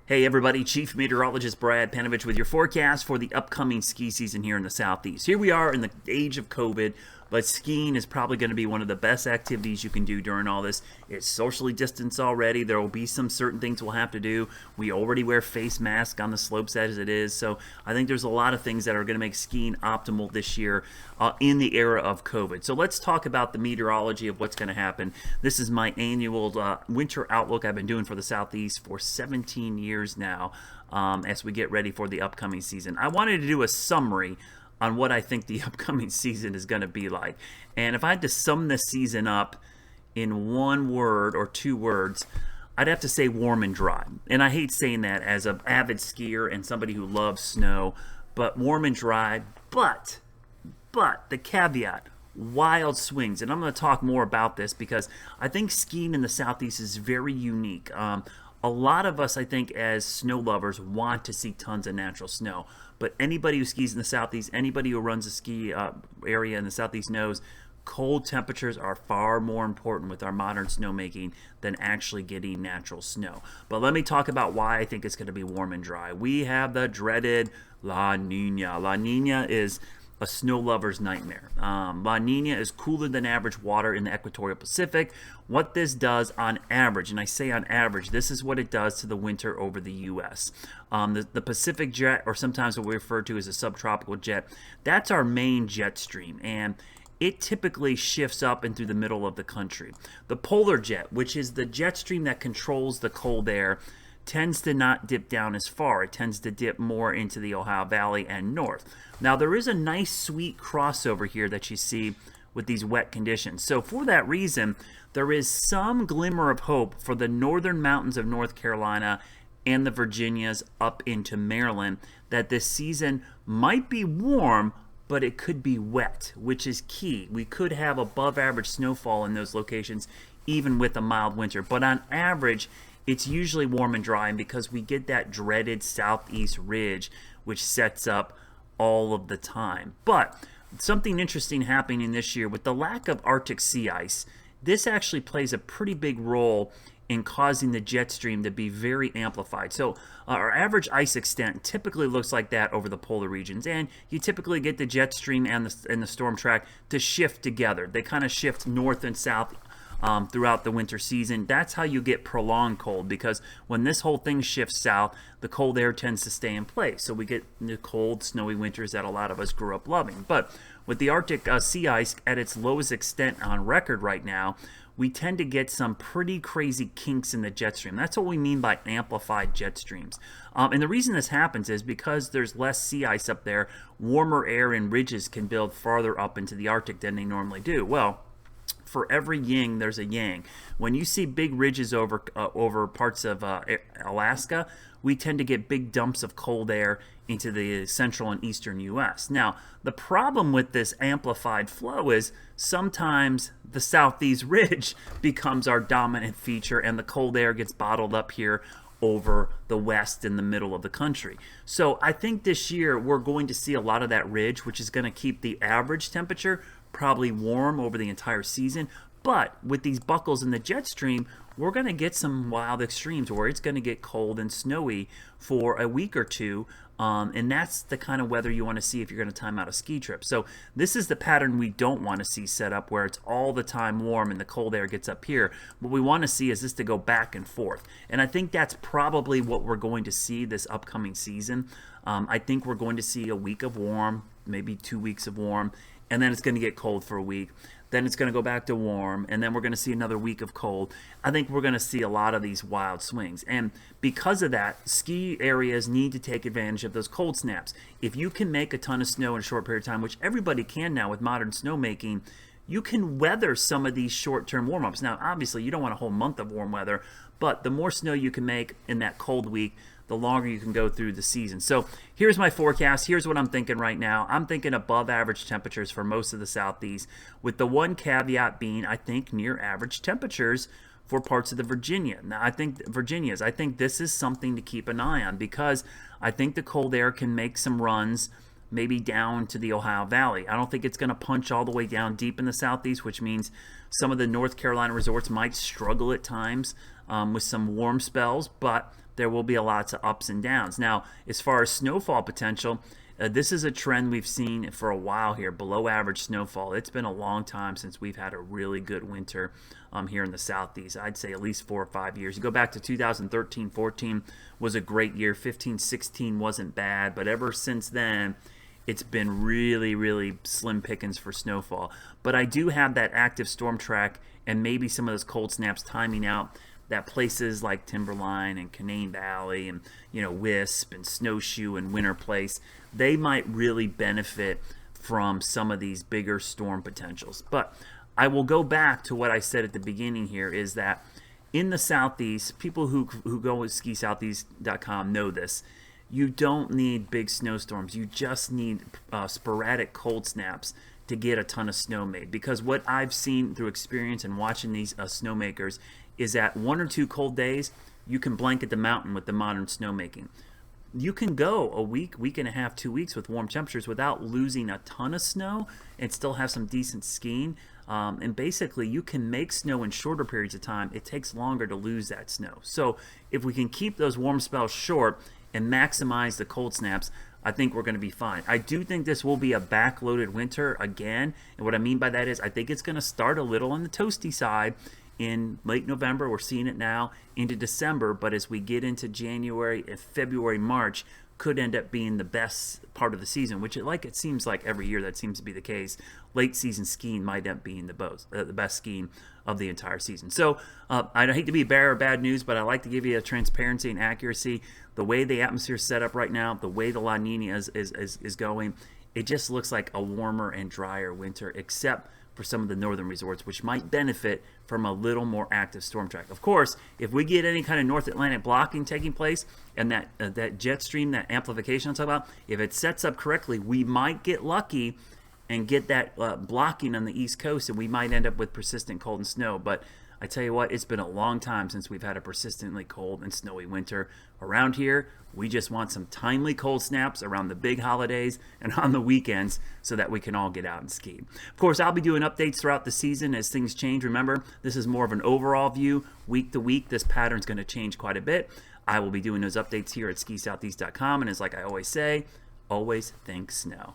Hey everybody, Chief Meteorologist Brad Panovich with your forecast for the upcoming ski season here in the Southeast. Here we are in the age of COVID, but skiing is probably going to be one of the best activities you can do during all this. It's socially distanced already. There will be some certain things we'll have to do. We already wear face masks on the slopes as it is, so I think there's a lot of things that are going to make skiing optimal this year in the era of COVID. So let's talk about the meteorology of what's going to happen. This is my annual winter outlook I've been doing for the Southeast for 17 years now as we get ready for the upcoming season. I wanted to do a summary on what I think the upcoming season is going to be like. And if I had to sum this season up in one word or two words, I'd have to say warm and dry. And I hate saying that as an avid skier and somebody who loves snow, but warm and dry. But the caveat, wild swings. And I'm going to talk more about this because I think skiing in the Southeast is very unique. A lot of us, I think, as snow lovers, want to see tons of natural snow. But anybody who skis in the Southeast, anybody who runs a ski area in the Southeast knows cold temperatures are far more important with our modern snowmaking than actually getting natural snow. But let me talk about why I think it's going to be warm and dry. We have the dreaded La Nina. La Nina is a snow lover's nightmare. La Nina is cooler than average water in the equatorial Pacific. What this does on average, and I say on average, this is what it does to the winter over the U.S. The Pacific jet, or sometimes what we refer to as a subtropical jet, that's our main jet stream, and it typically shifts up and through the middle of the country. The polar jet, which is the jet stream that controls the cold air, tends to not dip down as far. It tends to dip more into the Ohio Valley and north. Now, there is a nice sweet crossover here that you see with these wet conditions. So for that reason, there is some glimmer of hope for the northern mountains of North Carolina and the Virginias up into Maryland that this season might be warm, but it could be wet, which is key. We could have above average snowfall in those locations even with a mild winter. But on average, it's usually warm and dry, and because we get that dreaded southeast ridge, which sets up all of the time. But something interesting happening this year with the lack of Arctic sea ice, this actually plays a pretty big role in causing the jet stream to be very amplified. So our average ice extent typically looks like that over the polar regions, and you typically get the jet stream and the storm track to shift together. They kind of shift north and south throughout the winter season. That's how you get prolonged cold, because when this whole thing shifts south, the cold air tends to stay in place. So we get the cold, snowy winters that a lot of us grew up loving. But with the Arctic sea ice at its lowest extent on record right now, we tend to get some pretty crazy kinks in the jet stream. That's what we mean by amplified jet streams. And the reason this happens is because there's less sea ice up there, warmer air and ridges can build farther up into the Arctic than they normally do. Well, for every yin, there's a yang. When you see big ridges over parts of Alaska, we tend to get big dumps of cold air into the central and eastern U.S. Now, the problem with this amplified flow is sometimes the southeast ridge becomes our dominant feature, and the cold air gets bottled up here over the west and the middle of the country. So I think this year we're going to see a lot of that ridge, which is going to keep the average temperature probably warm over the entire season. But with these buckles in the jet stream, we're going to get some wild extremes where it's going to get cold and snowy for a week or two. And that's the kind of weather you want to see if you're going to time out a ski trip. So this is the pattern we don't want to see set up, where it's all the time warm and the cold air gets up here. What we want to see is this to go back and forth. And I think that's probably what we're going to see this upcoming season. I think we're going to see a week of warm, maybe 2 weeks of warm, and then it's going to get cold for a week. Then it's going to go back to warm, and then we're going to see another week of cold. I think we're going to see a lot of these wild swings. And because of that, ski areas need to take advantage of those cold snaps. If you can make a ton of snow in a short period of time, which everybody can now with modern snowmaking, you can weather some of these short-term warm-ups. Now, obviously, you don't want a whole month of warm weather, but the more snow you can make in that cold week, the longer you can go through the season. So here's my forecast. Here's what I'm thinking right now. I'm thinking above average temperatures for most of the Southeast, with the one caveat being I think near average temperatures for parts of the Virginia. Now, I think this is something to keep an eye on, because I think the cold air can make some runs maybe down to the Ohio Valley. I don't think it's going to punch all the way down deep in the Southeast, which means some of the North Carolina resorts might struggle at times with some warm spells, but there will be lots of ups and downs. Now, as far as snowfall potential, this is a trend we've seen for a while here, below average snowfall. It's been a long time since we've had a really good winter here in the Southeast. I'd say at least 4 or 5 years. You go back to 2013-14 was a great year. 15-16 wasn't bad, but ever since then, it's been really, really slim pickings for snowfall. But I do have that active storm track and maybe some of those cold snaps timing out that places like Timberline and Canaan Valley and Wisp and Snowshoe and Winter Place, they might really benefit from some of these bigger storm potentials. But I will go back to what I said at the beginning here, is that in the Southeast, people who go with skisoutheast.com know this. You don't need big snowstorms. You just need sporadic cold snaps to get a ton of snow made. Because what I've seen through experience and watching these snowmakers is that 1 or 2 cold days, you can blanket the mountain with the modern snowmaking. You can go a week, week and a half, 2 weeks with warm temperatures without losing a ton of snow and still have some decent skiing. And basically, you can make snow in shorter periods of time. It takes longer to lose that snow. So if we can keep those warm spells short and maximize the cold snaps, I think we're going to be fine. I do think this will be a backloaded winter again. And what I mean by that is I think it's going to start a little on the toasty side in late November. We're seeing it now into December. But as we get into January, February, March, could end up being the best part of the season, which it seems like every year that seems to be the case. Late season skiing might end up being the best skiing of the entire season. So I hate to be a bearer of bad news, but I like to give you a transparency and accuracy. The way the atmosphere is set up right now, the way the La Nina is going, it just looks like a warmer and drier winter, except for some of the northern resorts, which might benefit from a little more active storm track. Of course, if we get any kind of North Atlantic blocking taking place and that jet stream, that amplification I'm talking about, if it sets up correctly, we might get lucky and get that blocking on the East Coast, and we might end up with persistent cold and snow. But I tell you what, it's been a long time since we've had a persistently cold and snowy winter. Around here, we just want some timely cold snaps around the big holidays and on the weekends so that we can all get out and ski. Of course, I'll be doing updates throughout the season as things change. Remember, this is more of an overall view. Week to week, this pattern's going to change quite a bit. I will be doing those updates here at skisoutheast.com. And as like I always say, always think snow.